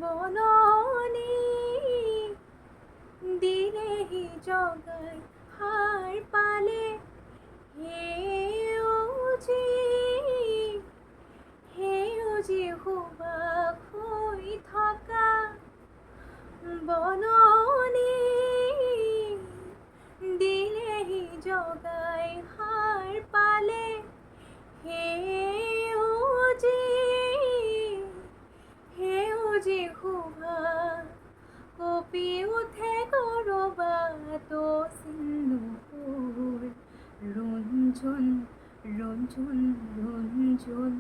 বননি দিলেহি জগাই সাৰ পালে সেউজী সুবাস হৈ থকা বননি দিলেহি জগাই সাৰ পালে সেউজী সুবাস কঁপি উঠে ক'ৰবাত চিন্নুবোৰ ৰুণজুণ ৰুণজুণ ৰুণজুণ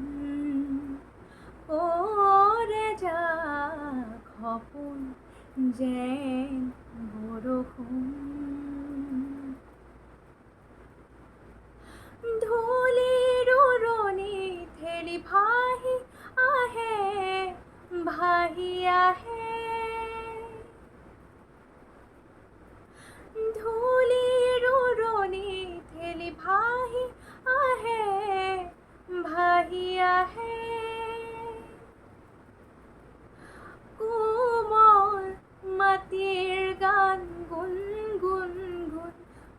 পৰে যাক সপোন যেন বৰষুণ ধূলিৰ উৰণি ঠেলি ভাহি আহে ধূলিৰ উৰণি ঠেলি ভাহি আহে কোমল মাটিৰ গান গুণ গুণ গুণ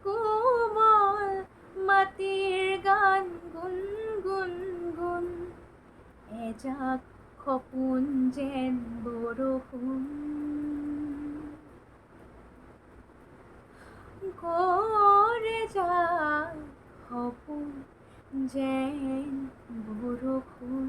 কোমল মাটিৰ গান গুণ গুণ গুণ এজাক সপোন যেন বৰষুণ কৰে যাক সপোন যেন বৰষুণ।